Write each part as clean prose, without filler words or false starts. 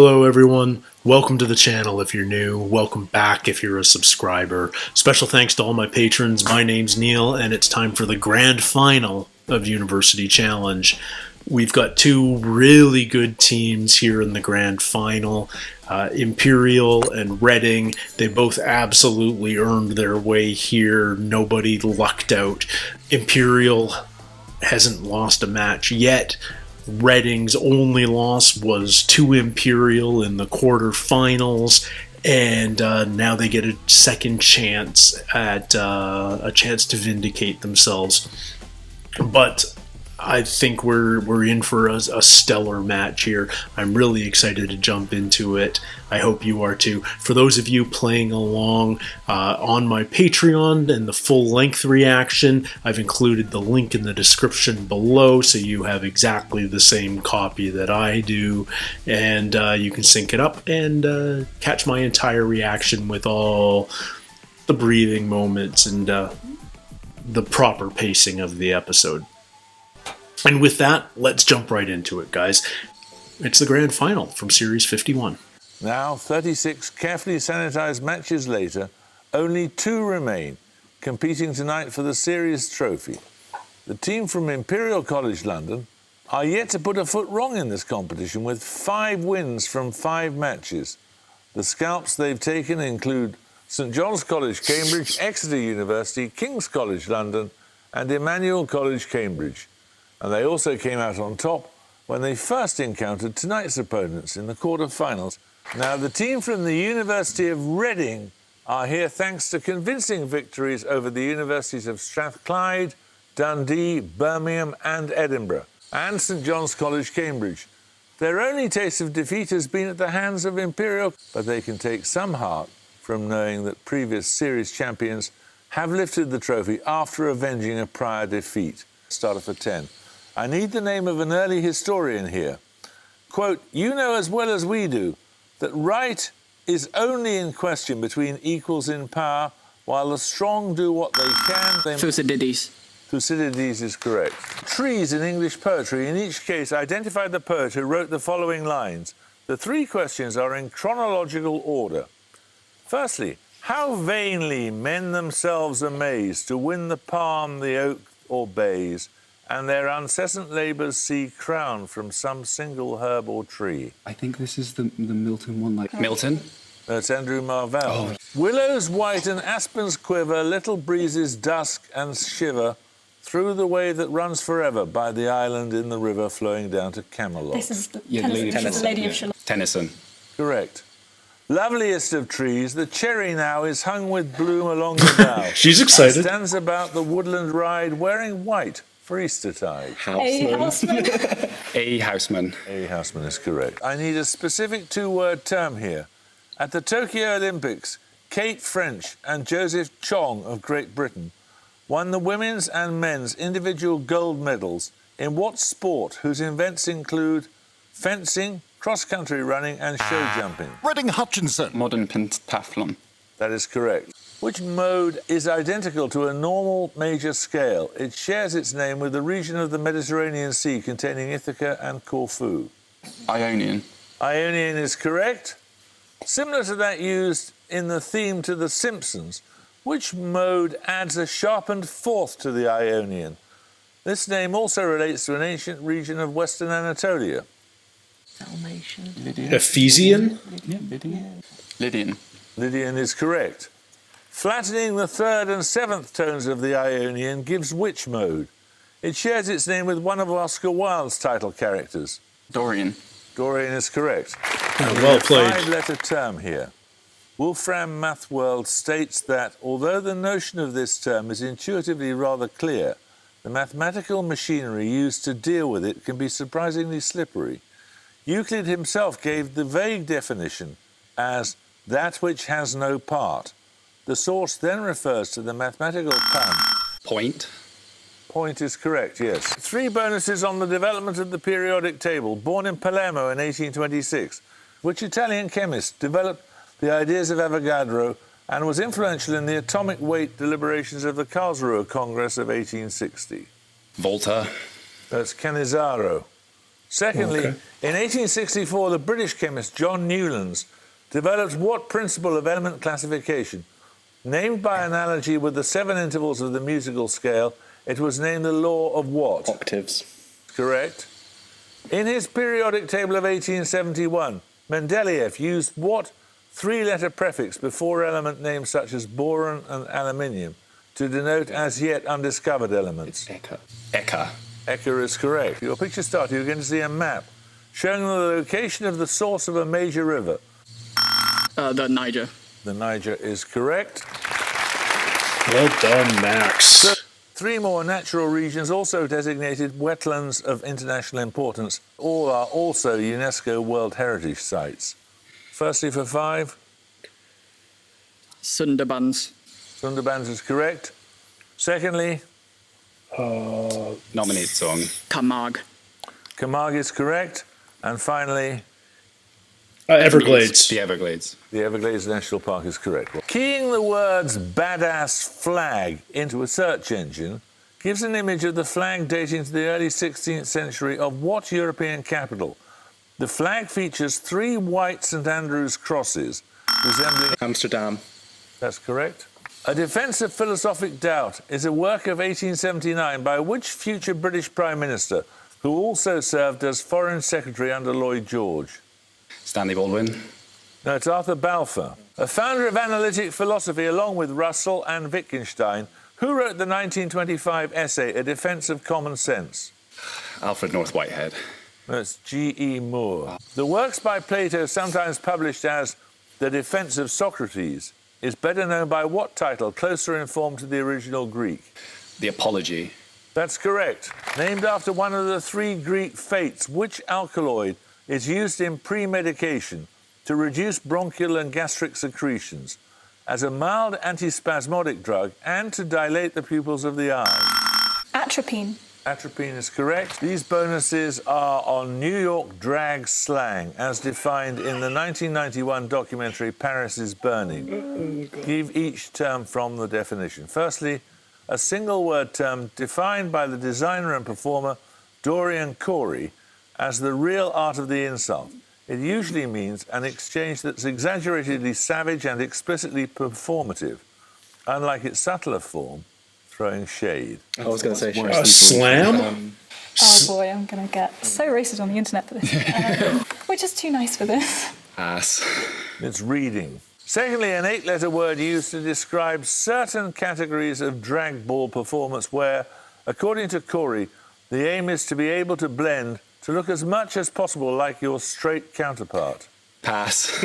Hello everyone, welcome to the channel if you're new, welcome back if you're a subscriber. Special thanks to all my patrons. My name's Neil and it's time for the grand final of University Challenge. We've got two really good teams here in the grand final, Imperial and Reading. They both absolutely earned their way here, nobody lucked out. Imperial hasn't lost a match yet. Reading's only loss was to Imperial in the quarterfinals, and now they get a second chance at a chance to vindicate themselves. But I think we're in for a stellar match here. I'm really excited to jump into it. I hope you are too. For those of you playing along on my Patreon and the full-length reaction, I've included the link in the description below so you have exactly the same copy that I do, and you can sync it up and catch my entire reaction with all the breathing moments and the proper pacing of the episode. And with that, let's jump right into it, guys. It's the grand final from Series 51. Now, 36 carefully sanitized matches later, only two remain, competing tonight for the series trophy. The team from Imperial College London are yet to put a foot wrong in this competition with 5 wins from 5 matches. The scalps they've taken include St John's College, Cambridge, Exeter University, King's College London, and Emmanuel College, Cambridge. And they also came out on top when they first encountered tonight's opponents in the quarter-finals. Now, the team from the University of Reading are here thanks to convincing victories over the universities of Strathclyde, Dundee, Birmingham and Edinburgh, and St John's College, Cambridge. Their only taste of defeat has been at the hands of Imperial, but they can take some heart from knowing that previous series champions have lifted the trophy after avenging a prior defeat. Starter for 10. I need the name of an early historian here. Quote, "You know as well as we do that right is only in question between equals in power, while the strong do what they can." Thucydides. Thucydides is correct. Trees in English poetry in each case identify the poet who wrote the following lines. The 3 questions are in chronological order. Firstly, how vainly men themselves amaze to win the palm, the oak or bays, and their incessant labours see crowned from some single herb or tree. I think this is the Milton one, like... Milton? That's Andrew Marvell. Oh. Willows white and aspens quiver, little breezes dusk and shiver through the way that runs forever by the island in the river flowing down to Camelot. This is the Tennyson. of Shalott. Tennyson. Correct. Loveliest of trees, the cherry now is hung with bloom along the bough. She's excited. Stands about the woodland ride wearing white for Eastertide. A Houseman. A Houseman. A Houseman is correct. I need a specific 2-word term here. At the Tokyo Olympics, Kate French and Joseph Chong of Great Britain won the women's and men's individual gold medals in what sport whose events include fencing, cross-country running and show jumping? Reading Hutchinson. Modern pentathlon. That is correct. Which mode is identical to a normal major scale? It shares its name with the region of the Mediterranean Sea containing Ithaca and Corfu. Ionian. Ionian is correct. Similar to that used in the theme to The Simpsons, which mode adds a sharpened fourth to the Ionian? This name also relates to an ancient region of Western Anatolia. Dalmatian. Ephesian? Yeah, Lydian. Lydian. Lydian is correct. Flattening the 3rd and 7th tones of the Ionian gives which mode? It shares its name with one of Oscar Wilde's title characters. Dorian. Dorian is correct. Well played. 5-letter term here. Wolfram Mathworld states that, although the notion of this term is intuitively rather clear, the mathematical machinery used to deal with it can be surprisingly slippery. Euclid himself gave the vague definition as that which has no part. The source then refers to the mathematical pun. Point. Point is correct, yes. 3 bonuses on the development of the periodic table. Born in Palermo in 1826, which Italian chemist developed the ideas of Avogadro and was influential in the atomic weight deliberations of the Karlsruhe Congress of 1860. Volta. That's Cannizzaro. Secondly, Okay. in 1864, the British chemist John Newlands developed what principle of element classification? Named by analogy with the 7 intervals of the musical scale, it was named the law of what? Octaves. Correct. In his periodic table of 1871, Mendeleev used what 3-letter prefix before element names such as boron and aluminium to denote as yet undiscovered elements? Eka. Eka. Eka is correct. Your picture started, you're going to see a map showing the location of the source of a major river. The Niger. The Niger is correct. Well done, Max. 3 more natural regions also designated wetlands of international importance. All are also UNESCO World Heritage Sites. Firstly, for 5, Sundarbans. Sundarbans is correct. Secondly, Nominate song. Camargue. Camargue is correct. And finally, Everglades. The Everglades. the Everglades National Park is correct. Keying the words badass flag into a search engine gives an image of the flag dating to the early 16th century of what European capital? The flag features 3 white St Andrew's crosses resembling... Amsterdam. That's correct. A Defence of Philosophic Doubt is a work of 1879 by which future British Prime Minister, who also served as Foreign Secretary under Lloyd George? Stanley Baldwin. No, it's Arthur Balfour, a founder of analytic philosophy along with Russell and Wittgenstein, who wrote the 1925 essay A Defence of Common Sense. Alfred North Whitehead. No, it's G.E. Moore. The works by Plato, sometimes published as The Defence of Socrates, is better known by what title, closer in form to the original Greek? The Apology. That's correct. Named after one of the 3 Greek fates, which alkaloid is used in pre-medication to reduce bronchial and gastric secretions as a mild antispasmodic drug and to dilate the pupils of the eye? Atropine. Atropine is correct. These bonuses are on New York drag slang, as defined in the 1991 documentary Paris is Burning. Give each term from the definition. Firstly, a single-word term defined by the designer and performer Dorian Corey as the real art of the insult. It usually means an exchange that's exaggeratedly savage and explicitly performative, unlike its subtler form, throwing shade. I was going to say A slam? Oh boy, I'm going to get so racist on the internet for this. We're just too nice for this. Ass. It's reading. Secondly, an 8-letter word used to describe certain categories of drag ball performance where, according to Corey, the aim is to be able to blend to look as much as possible like your straight counterpart. Pass.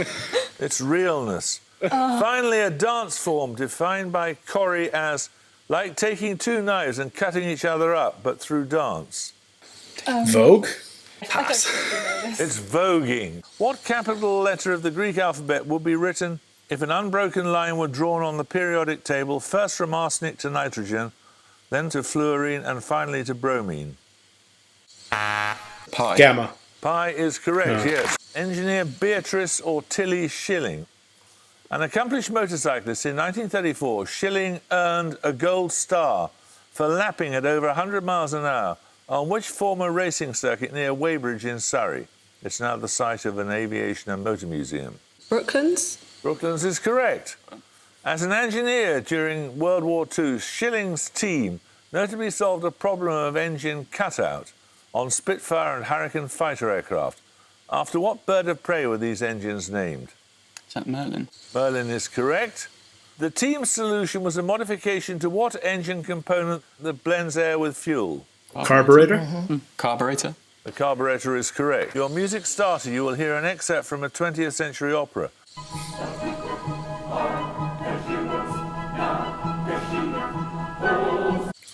It's realness. Finally, a dance form defined by Corey as like taking 2 knives and cutting each other up, but through dance. Vogue? Pass. It's voguing. What capital letter of the Greek alphabet would be written if an unbroken line were drawn on the periodic table, first from arsenic to nitrogen, then to fluorine, and finally to bromine? Pi. Gamma. Pi is correct, yes. Engineer Beatrice or Tilly Schilling. An accomplished motorcyclist in 1934, Schilling earned a gold star for lapping at over 100 miles an hour on which former racing circuit near Weybridge in Surrey? It's now the site of an aviation and motor museum. Brooklands? Brooklands is correct. As an engineer during World War II, Schilling's team notably solved a problem of engine cutout on Spitfire and Hurricane fighter aircraft. After what bird of prey were these engines named? Is that Merlin? Merlin is correct. The team's solution was a modification to what engine component that blends air with fuel? Carburetor? Carburetor. The carburetor is correct. Your music starter, you will hear an excerpt from a 20th century opera.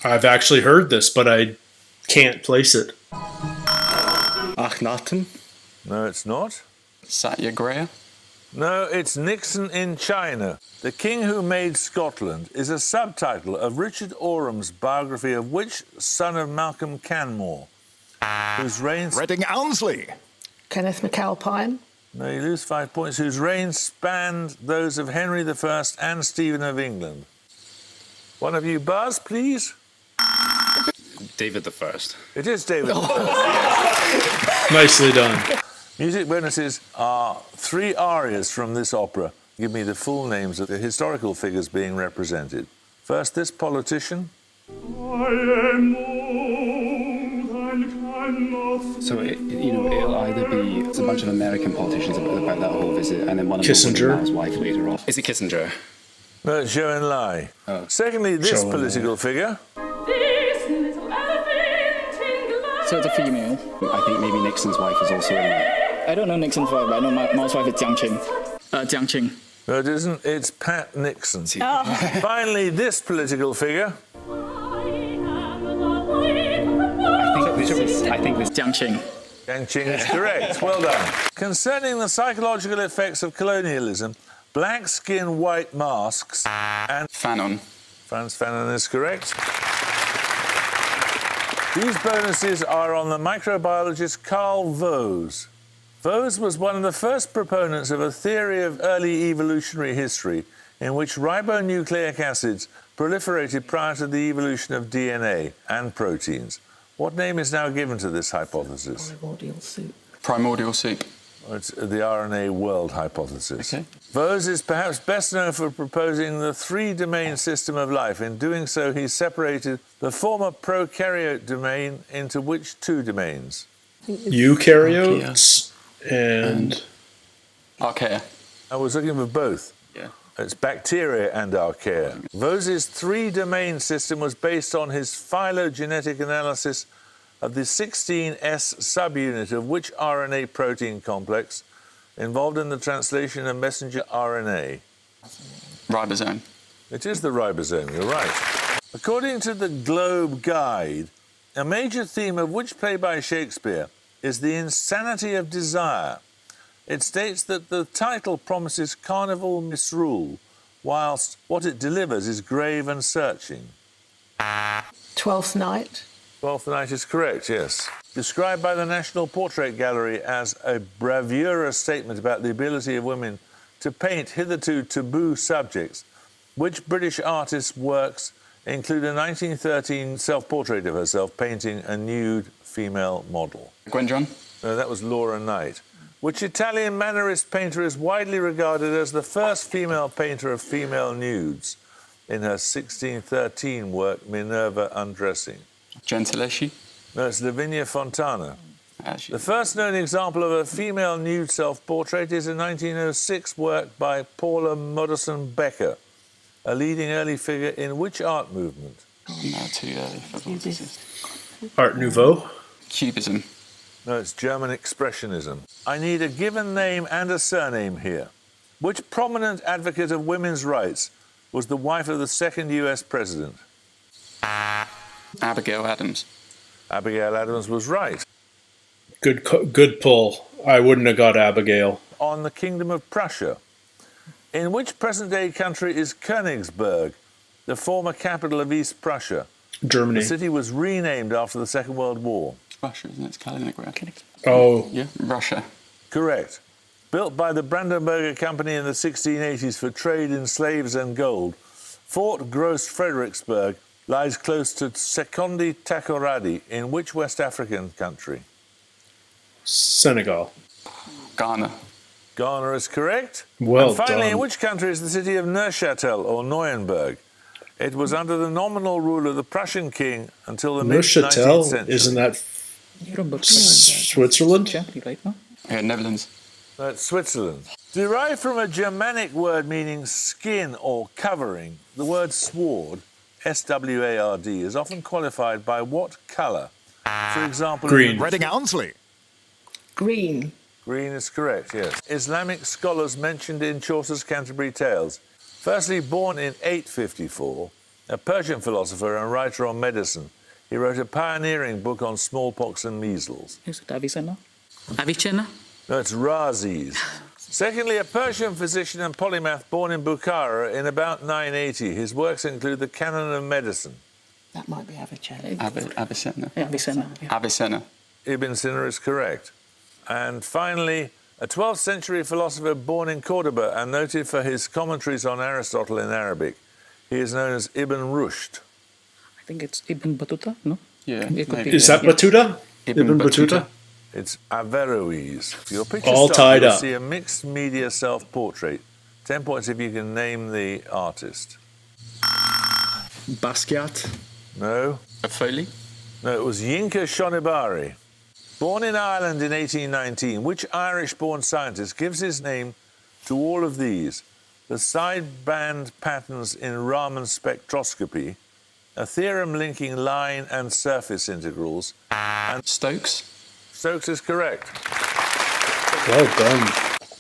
I've actually heard this, but I can't place it. Akhenaten. No, it's not. Satyagraha. No, it's Nixon in China. The King Who Made Scotland is a subtitle of Richard Orham's biography of which son of Malcolm Canmore, whose reign... Reading Ounsley. Kenneth MacAlpine? No, you lose 5 points. Whose reign spanned those of Henry I and Stephen of England. One of you buzz, please. David the First. It is David I. Nicely done. Music bonuses are 3 arias from this opera. Give me the full names of the historical figures being represented. First, this politician. So, it'll either be a bunch of American politicians about that whole visit, and then one of Kissinger. them his wife later on. Is it Kissinger? No, it's Zhou Enlai. Oh. Secondly, this Zhou Enlai. political figure. So it's a female. I think maybe Nixon's wife is also in it. I don't know Nixon's wife, but I know my mom's wife is Jiang Qing. Jiang Qing. No, it isn't. It's Pat Nixon. Oh. Finally, this political figure. I think this. Jiang Qing. Jiang Qing is correct. Well done. Concerning the psychological effects of colonialism, black skin, white masks, and Fanon. Frantz Fanon is correct. These bonuses are on the microbiologist Carl Woese. Woese was one of the first proponents of a theory of early evolutionary history in which ribonucleic acids proliferated prior to the evolution of DNA and proteins. What name is now given to this hypothesis? Primordial soup. Primordial soup. It's the RNA world hypothesis. Okay. Woese is perhaps best known for proposing the 3-domain system of life. In doing so, he separated the former prokaryote domain into which 2 domains? Eukaryotes and Archaea. I was looking for both. Yeah. It's bacteria and archaea. Woese's 3-domain system was based on his phylogenetic analysis of the 16S subunit of which RNA protein complex involved in the translation of messenger RNA. Ribosome. It is the ribosome, you're right. According to the Globe Guide, a major theme of which play by Shakespeare is the insanity of desire. It states that the title promises carnival misrule, whilst what it delivers is grave and searching. Twelfth Night. Twelfth Night is correct, yes. Described by the National Portrait Gallery as a bravura statement about the ability of women to paint hitherto taboo subjects, which British artist's works include a 1913 self-portrait of herself painting a nude female model? Gwendron. No, that was Laura Knight. Which Italian mannerist painter is widely regarded as the first female painter of female nudes in her 1613 work Minerva Undressing? Gentileschi. No, it's Lavinia Fontana. Actually, The first known example of a female nude self-portrait is a 1906 work by Paula Modersohn Becker, a leading early figure in which art movement? no, too early for Cubist. Art Nouveau. Cubism. No, it's German Expressionism. I need a given name and a surname here. Which prominent advocate of women's rights was the wife of the second US president? Abigail Adams. Abigail Adams was right. Good pull. I wouldn't have got Abigail. On the Kingdom of Prussia. In which present-day country is Königsberg, the former capital of East Prussia? Germany. The city was renamed after the Second World War. It's Russia, isn't it? It's Kaliningrad. Oh, Yeah, Russia. Correct. Built by the Brandenburger Company in the 1680s for trade in slaves and gold, Fort Gross Fredericksburg lies close to Sekondi Takoradi in which West African country? Senegal. Ghana. Ghana is correct. Well and finally, done. in which country is the city of Neuchâtel or Neuenberg? It was under the nominal rule of the Prussian king until the mid-19th Neuchâtel, century. isn't that Europe, Switzerland? Germany, right? No? Netherlands. That's Switzerland. Derived from a Germanic word meaning skin or covering, the word sward, S-W-A-R-D, is often qualified by what colour? For example... Green. Reading Ounsley. Green. Green is correct, yes. Islamic scholars mentioned in Chaucer's Canterbury Tales. Firstly, born in 854, a Persian philosopher and writer on medicine, he wrote a pioneering book on smallpox and measles. Is it Avicenna? Avicenna? No, it's Rhazes. Secondly, a Persian physician and polymath born in Bukhara in about 980. His works include the Canon of Medicine. That might be Avicenna. Avicenna. Yeah, Avicenna. Yeah. Avicenna. Ibn Sina is correct. And finally, a 12th century philosopher born in Cordoba and noted for his commentaries on Aristotle in Arabic. He is known as Ibn Rushd. I think it's Ibn Battuta, no? Yeah, It could maybe. be. Is that Yeah. Batuta? Ibn Batuta? It's Averroes. For your picture All start, tied you'll up. see a mixed media self-portrait. 10 points if you can name the artist. Basquiat. No? Foley? No, it was Yinka Shonibari. Born in Ireland in 1819, which Irish-born scientist gives his name to all of these? The sideband patterns in Raman spectroscopy, a theorem linking line and surface integrals, and Stokes? Stokes is correct. Well done.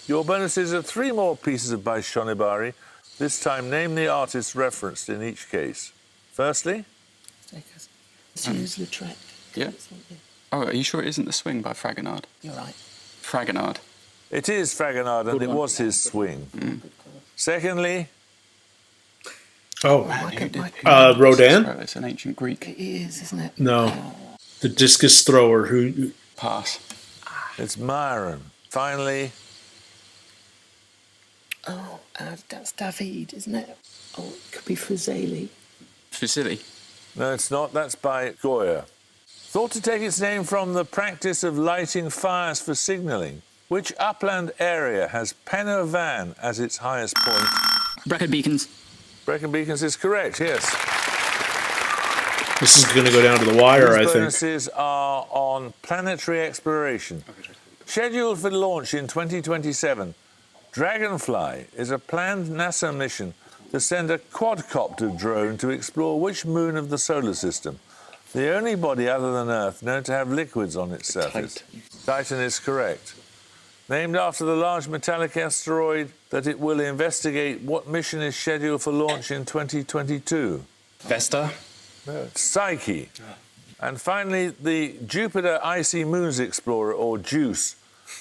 Your bonuses are 3 more pieces of by Shonibari. This time, name the artist referenced in each case. Firstly, Let's use Lautrec. Yeah. Oh, are you sure it isn't The Swing by Fragonard? You're right. Fragonard. it is Fragonard, and it was his swing. Secondly, Oh, Who did- Rodin? It's an ancient Greek. It is, isn't it? No, the discus thrower who. Pass. it's Myron. Finally, Oh, that's David, isn't it? Oh, it could be Fuseli. Fusili. no, it's not. That's by Goya. Thought to take its name from the practice of lighting fires for signalling. Which upland area has Pen y Fan as its highest point? Brecon Beacons. Brecon Beacons is correct, yes. This is going to go down to the wire, I These think. bonuses are on planetary exploration. Scheduled for launch in 2027, Dragonfly is a planned NASA mission to send a quadcopter drone to explore which moon of the solar system, the only body other than Earth known to have liquids on its surface. Titan is correct. Named after the large metallic asteroid that it will investigate, what mission is scheduled for launch in 2022? Vesta. No, it's Psyche. And finally, the Jupiter Icy Moons Explorer, or JUICE,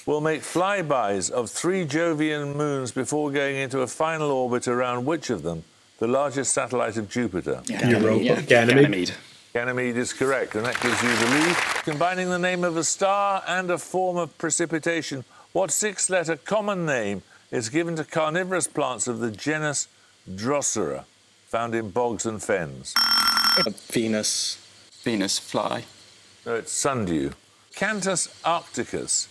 will make flybys of 3 Jovian moons before going into a final orbit around which of them? The largest satellite of Jupiter. Europa. Ganymede. Ganymede. Ganymede is correct, and that gives you the lead. Combining the name of a star and a form of precipitation, what 6-letter common name is given to carnivorous plants of the genus Drosera, found in bogs and fens? Venus. Venus fly. No, it's sundew. Cantus Arcticus,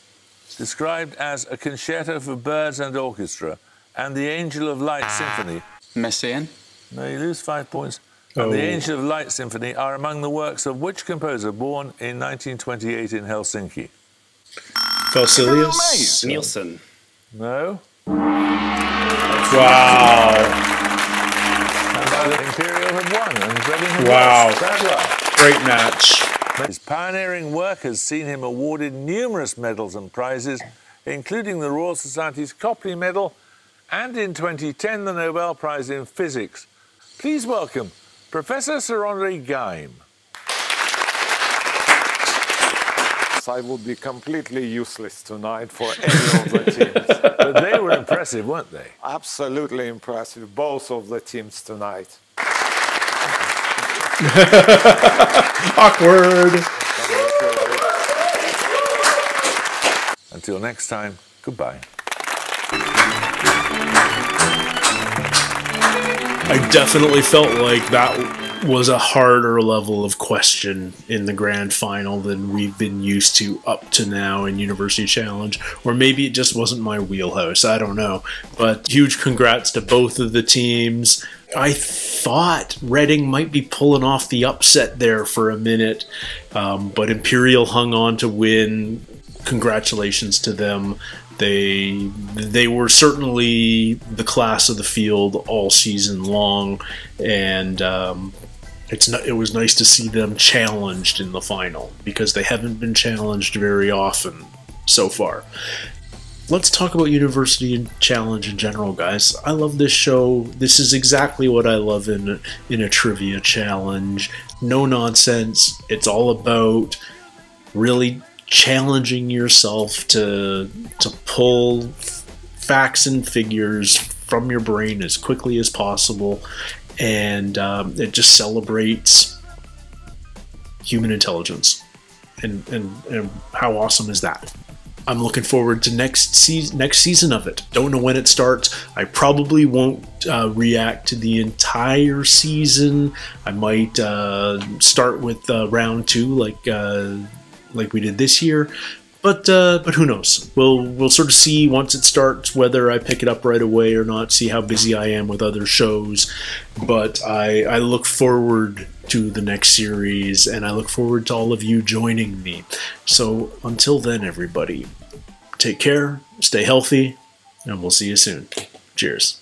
described as a concerto for birds and orchestra, and the Angel of Light Symphony. Messiaen. No, you lose 5 points. And the Angel of Light Symphony are among the works of which composer born in 1928 in Helsinki? Felsilius. Nielsen. No? Wow. And Imperial have won, and Reading have Wow. lost. Bad luck. Great match. His pioneering work has seen him awarded numerous medals and prizes, including the Royal Society's Copley Medal and in 2010 the Nobel Prize in Physics. Please welcome Professor Sir Henri Geim. I would be completely useless tonight for any of the teams. But they were impressive, weren't they? Absolutely impressive, both of the teams tonight. Awkward. Until next time, goodbye. I definitely felt like that was a harder level of question in the grand final than we've been used to up to now in University Challenge, or maybe it just wasn't my wheelhouse, I don't know. But huge congrats to both of the teams. I thought Reading might be pulling off the upset there for a minute, but Imperial hung on to win. Congratulations to them. They were certainly the class of the field all season long, and it was nice to see them challenged in the final, because they haven't been challenged very often so far. Let's talk about University Challenge in general, guys. I love this show. This is exactly what I love in a trivia challenge. No nonsense. It's all about really challenging yourself to pull facts and figures from your brain as quickly as possible, and it just celebrates human intelligence, and how awesome is that? I'm looking forward to next season of it. Don't know when it starts. I probably won't react to the entire season. I might start with round 2 like we did this year, But who knows? We'll sort of see once it starts whether I pick it up right away or not. See how busy I am with other shows. But I look forward to the next series, and I look forward to all of you joining me. So until then, everybody, take care, stay healthy, and we'll see you soon. Cheers.